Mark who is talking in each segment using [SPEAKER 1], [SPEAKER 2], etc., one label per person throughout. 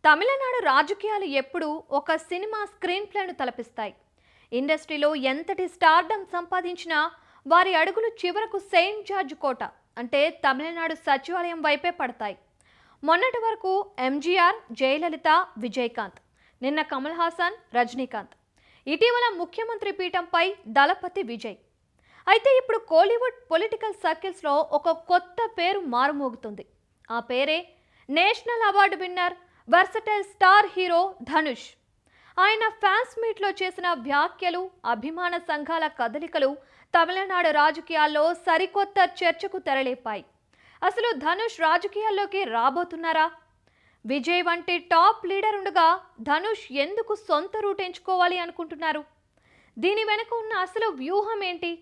[SPEAKER 1] తమిళనాడు రాజకీయాలు ఎప్పుడూ ఒక సినిమా స్క్రీన్ ప్లేను తలపిస్తాయి. ఇండస్ట్రీలో ఎంతటి స్టార్డమ్ సంపాదించినా వారి అడుగులు చివరకు సెయింట్ జార్జ్ కోట అంటే తమిళనాడు సచివాలయం వైపే పడతాయి. మొన్నటి వరకు ఎంజీఆర్, జయలలిత, విజయకాంత్, నిన్న కమల్ హాసన్, రజనీకాంత్, ఇటీవల ముఖ్యమంత్రి పీఠంపై దళపతి విజయ్. అయితే ఇప్పుడు కోలీవుడ్ పొలిటికల్ సర్కిల్స్లో ఒక కొత్త పేరు మారుమోగుతుంది. ఆ పేరే national award winner, versatile star hero Dhanush. ఆయన ఫ్యాన్స్ మీట్లో చేసిన వ్యాఖ్యలు, అభిమాన సంఘాల కదలికలు తమిళనాడు రాజకీయాల్లో సరికొత్త చర్చకు తెరలేపాయి. అసలు ధనుష్ రాజకీయాల్లోకి రాబోతున్నారా? విజయ్ వంటి టాప్ లీడర్ ఉండగా ధనుష్ ఎందుకు సొంత రూట్ ఎంచుకోవాలి అనుకుంటున్నారు? దీని వెనుక ఉన్న అసలు వ్యూహం ఏంటి?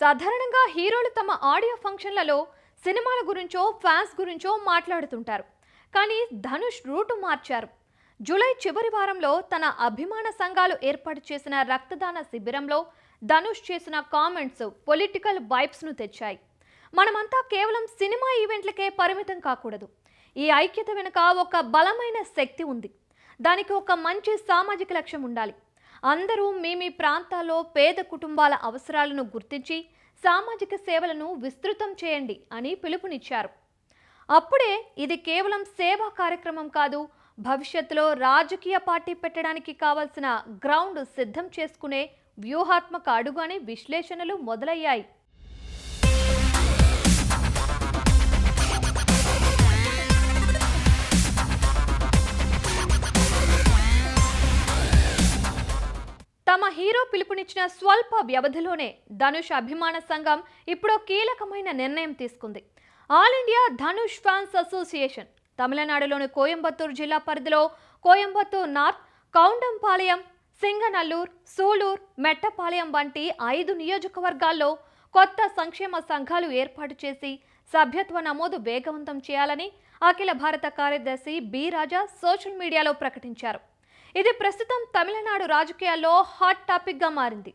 [SPEAKER 1] సాధారణంగా హీరోలు తమ ఆడియో ఫంక్షన్లలో సినిమాల గురించో ఫ్యాన్స్ గురించో మాట్లాడుతుంటారు. కానీ ధనుష్ రూటు మార్చారు. జూలై చివరి వారంలో తన అభిమాన సంఘాలు ఏర్పాటు చేసిన రక్తదాన శిబిరంలో ధనుష్ చేసిన కామెంట్స్ పొలిటికల్ వైబ్స్ను తెచ్చాయి. మనమంతా కేవలం సినిమా ఈవెంట్లకే పరిమితం కాకూడదు. ఈ ఐక్యత వెనుక ఒక బలమైన శక్తి ఉంది. దానికి ఒక మంచి సామాజిక లక్ష్యం ఉండాలి. అందరూ మీ ప్రాంతాల్లో పేద కుటుంబాల అవసరాలను గుర్తించి సామాజిక సేవలను విస్తృతం చేయండి అని పిలుపునిచ్చారు. అప్పుడే ఇది కేవలం సేవా కార్యక్రమం కాదు, భవిష్యత్తులో రాజకీయ పార్టీ పెట్టడానికి కావాల్సిన గ్రౌండ్ సిద్ధం చేసుకునే వ్యూహాత్మక అడుగు అనే విశ్లేషణలు మొదలయ్యాయి. తమ హీరో పిలుపునిచ్చిన స్వల్ప వ్యవధిలోనే ధనుష్ అభిమాన సంఘం ఇప్పుడు కీలకమైన నిర్ణయం తీసుకుంది. All India Dhanush fans association తమిళనాడులోని కోయంబత్తూరు జిల్లా పరిధిలో కోయంబత్తూరు నార్త్, కౌండంపాలయం, సింగనల్లూర్, సూలూర్, మెట్టపాలయం వంటి 5 నియోజకవర్గాల్లో కొత్త సంక్షేమ సంఘాలు ఏర్పాటు చేసి సభ్యత్వ నమోదు వేగవంతం చేయాలని అఖిల భారత కార్యదర్శి బి రాజా సోషల్ మీడియాలో ప్రకటించారు. ఇది ప్రస్తుతం తమిళనాడు రాజకీయాల్లో హాట్ టాపిక్గా మారింది.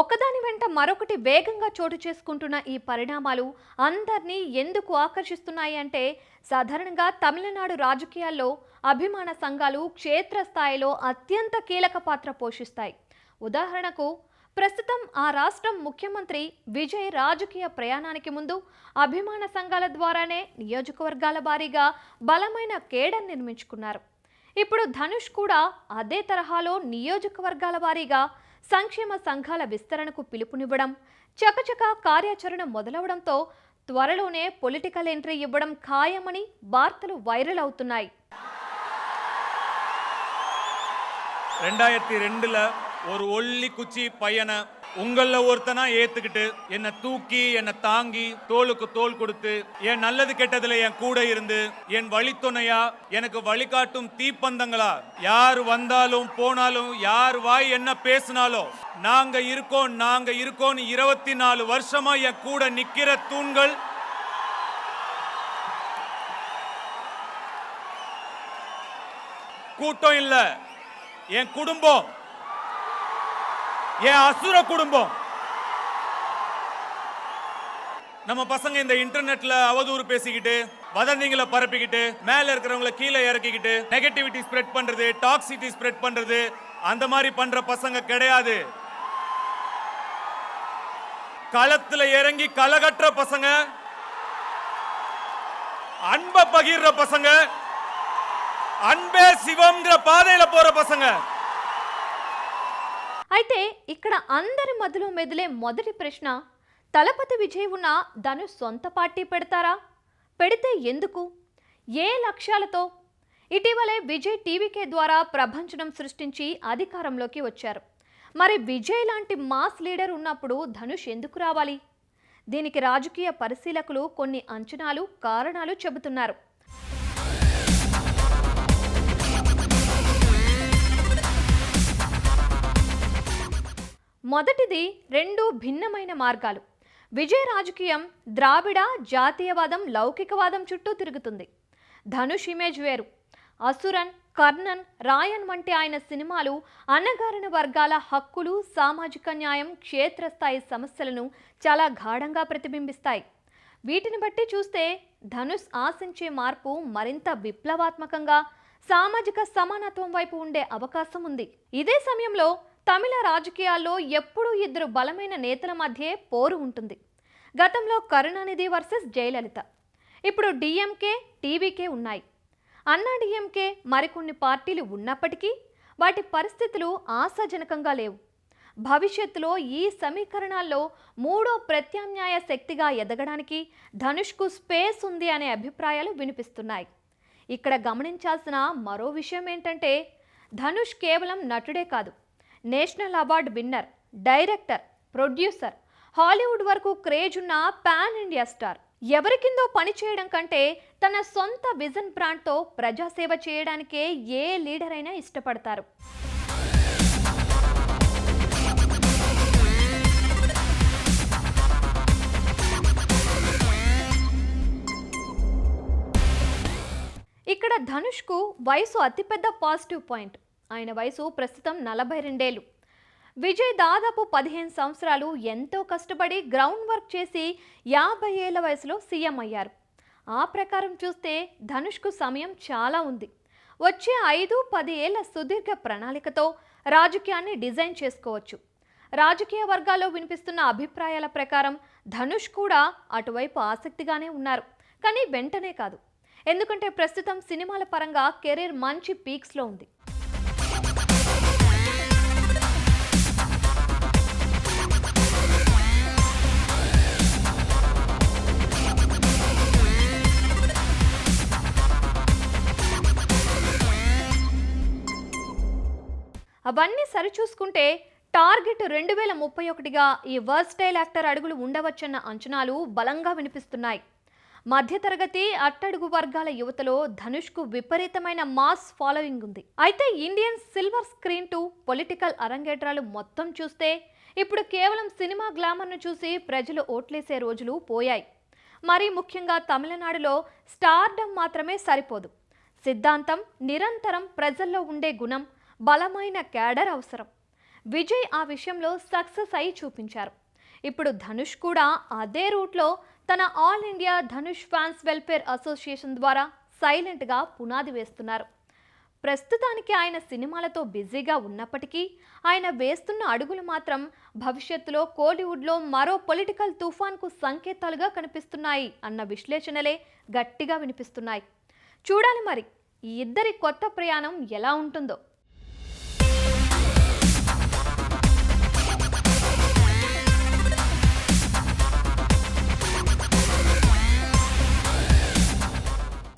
[SPEAKER 1] ఒకదాని వెంట మరొకటి వేగంగా చోటు చేసుకుంటున్న ఈ పరిణామాలు అందరినీ ఎందుకు ఆకర్షిస్తున్నాయి అంటే, సాధారణంగా తమిళనాడు రాజకీయాల్లో అభిమాన సంఘాలు క్షేత్రస్థాయిలో అత్యంత కీలక పాత్ర పోషిస్తాయి. ఉదాహరణకు, ప్రస్తుతం ఆ రాష్ట్రం ముఖ్యమంత్రి విజయ్ రాజకీయ ప్రయాణానికి ముందు అభిమాన సంఘాల ద్వారానే నియోజకవర్గాల వారీగా బలమైన కేడర్ నిర్మించుకున్నారు. ఇప్పుడు ధనుష్ కూడా అదే తరహాలో నియోజకవర్గాల వారీగా సంక్షేమ సంఘాల విస్తరణకు పిలుపునివ్వడం, చకచక కార్యాచరణ మొదలవడంతో త్వరలోనే పొలిటికల్ ఎంట్రీ ఇవ్వడం ఖాయమని వార్తలు వైరల్ అవుతున్నాయి.
[SPEAKER 2] 2002ல ஒரு ஒல்லி குச்சி பையனை உங்கள ஒருத்தனா ஏத்துக்கிட்டு என்னை தூக்கி என்னை தாங்கி தோளுக்கு தோள் கொடுத்து என் நல்லது கெட்டதுல என் கூட இருந்து என் வழித்துணையா எனக்கு வழிகாட்டும் தீப்பந்தங்களா யார் வந்தாலும் போனாலும் யார் வாய் என்ன பேசினாலும் நாங்க இருக்கோம் 24 வருஷமா என் கூட நிக்கிற தூண்கள் கூட்டம் இல்ல, என் குடும்பம், என் அசுர குடும்பம். நம்ம பசங்க இந்த இன்டர்நெட்ல அவதூறு பேசிக்கிட்டு வதந்திகளை பரப்பிக்கிட்டு மேல இருக்கிறவங்களை கீழே இறக்கிக்கிட்டு நெகட்டிவிட்டி ஸ்ப்ரெட் பண்றது, டாக்ஸிட்டி ஸ்ப்ரெட் பண்றது, அந்த மாதிரி பண்ற பசங்க கிடையாது. களத்துல இறங்கி களகற்ற பசங்க, அன்பை பகிர்ற பசங்க, అన్బే శివంగ్ర పాదేల పోర పసంగ.
[SPEAKER 1] అయితే ఇక్కడ అందరి మధ్యలో మెదిలే మొదటి ప్రశ్న, దళపతి విజయ్ ఉన్న ధనుష్ సొంత పార్టీ పెడతారా? పెడితే ఎందుకు? ఏ లక్ష్యాలతో? ఇటీవలే విజయ్ టీవీకే ద్వారా ప్రభంజనం సృష్టించి అధికారంలోకి వచ్చారు. మరి విజయ్ లాంటి మాస్ లీడర్ ఉన్నప్పుడు ధనుష్ ఎందుకు రావాలి? దీనికి రాజకీయ పరిశీలకులు కొన్ని అంచనాలు, కారణాలు చెబుతున్నారు. మొదటిది, రెండు భిన్నమైన మార్గాలు. విజయ్ రాజకీయం ద్రావిడ జాతీయవాదం లౌకికవాదం చుట్టూ తిరుగుతుంది. ధనుష్ ఇమేజ్ వేరు. అసురన్, కర్ణన్, రాయన్ వంటి ఆయన సినిమాలు అణగారిన వర్గాల హక్కులు, సామాజిక న్యాయం, క్షేత్రస్థాయి సమస్యలను చాలా గాఢంగా ప్రతిబింబిస్తాయి. వీటిని బట్టి చూస్తే ధనుష్ ఆశించే మార్పు మరింత విప్లవాత్మకంగా, సామాజిక సమానత్వం వైపు ఉండే అవకాశం ఉంది. ఇదే సమయంలో తమిళ రాజకీయాల్లో ఎప్పుడూ ఇద్దరు బలమైన నేతల మధ్య పోరు ఉంటుంది. గతంలో కరుణానిధి వర్సెస్ జయలలిత, ఇప్పుడు డిఎంకే, టీవీకే ఉన్నాయి. అన్నా డిఎంకే మరికొన్ని పార్టీలు ఉన్నప్పటికీ వాటి పరిస్థితులు ఆశాజనకంగా లేవు. భవిష్యత్తులో ఈ సమీకరణాల్లో మూడో ప్రత్యామ్నాయ శక్తిగా ఎదగడానికి ధనుష్కు స్పేస్ ఉంది అనే అభిప్రాయాలు వినిపిస్తున్నాయి. ఇక్కడ గమనించాల్సిన మరో విషయం ఏంటంటే, ధనుష్ కేవలం నటుడే కాదు, national award winner, director, producer, Hollywood వరకు క్రేజ్ ఉన్న పాన్ ఇండియా స్టార్. ఎవరి కిందో పని చేయడం కంటే తన సొంత విజన్ బ్రాండ్తో ప్రజాసేవ చేయడానికే ఏ లీడర్ అయినా ఇష్టపడతారు. ఇక్కడ ధనుష్కు వయసు అతిపెద్ద పాజిటివ్ పాయింట్. ఆయన వయసు ప్రస్తుతం 42 ఏళ్ళు. విజయ్ దాదాపు 15 సంవత్సరాలు ఎంతో కష్టపడి గ్రౌండ్ వర్క్ చేసి 50 ఏళ్ల వయసులో సీఎం అయ్యారు. ఆ ప్రకారం చూస్తే ధనుష్కు సమయం చాలా ఉంది. వచ్చే 5-10 ఏళ్ల సుదీర్ఘ ప్రణాళికతో రాజకీయాన్ని డిజైన్ చేసుకోవచ్చు. రాజకీయ వర్గాల్లో వినిపిస్తున్న అభిప్రాయాల ప్రకారం ధనుష్ కూడా అటువైపు ఆసక్తిగానే ఉన్నారు. కానీ వెంటనే కాదు. ఎందుకంటే ప్రస్తుతం సినిమాల పరంగా కెరీర్ మంచి పీక్స్లో ఉంది. అవన్నీ సరిచూసుకుంటే టార్గెట్ 2031గా ఈ వర్స్టైల్ యాక్టర్ అడుగులు ఉండవచ్చన్న అంచనాలు బలంగా వినిపిస్తున్నాయి. మధ్యతరగతి, అట్టడుగు వర్గాల యువతలో ధనుష్కు విపరీతమైన మాస్ ఫాలోయింగ్ ఉంది. అయితే Indian silver screen to political అరంగేట్రాలు మొత్తం చూస్తే ఇప్పుడు కేవలం సినిమా గ్లామర్ను చూసి ప్రజలు ఓట్లేసే రోజులు పోయాయి. మరీ ముఖ్యంగా తమిళనాడులో స్టార్డమ్ మాత్రమే సరిపోదు. సిద్ధాంతం, నిరంతరం ప్రజల్లో ఉండే గుణం, బలమైన క్యాడర్ అవసరం. విజయ్ ఆ విషయంలో సక్సెస్ అయి చూపించారు. ఇప్పుడు ధనుష్ కూడా అదే రూట్లో తన all India Dhanush fans welfare association ద్వారా సైలెంట్గా పునాది వేస్తున్నారు. ప్రస్తుతానికి ఆయన సినిమాలతో బిజీగా ఉన్నప్పటికీ ఆయన వేస్తున్న అడుగులు మాత్రం భవిష్యత్తులో కోలీవుడ్లో మరో పొలిటికల్ తుఫాన్కు సంకేతాలుగా కనిపిస్తున్నాయి అన్న విశ్లేషణలే గట్టిగా వినిపిస్తున్నాయి. చూడాలి మరి ఈ ఇద్దరి కొత్త ప్రయాణం ఎలా ఉంటుందో.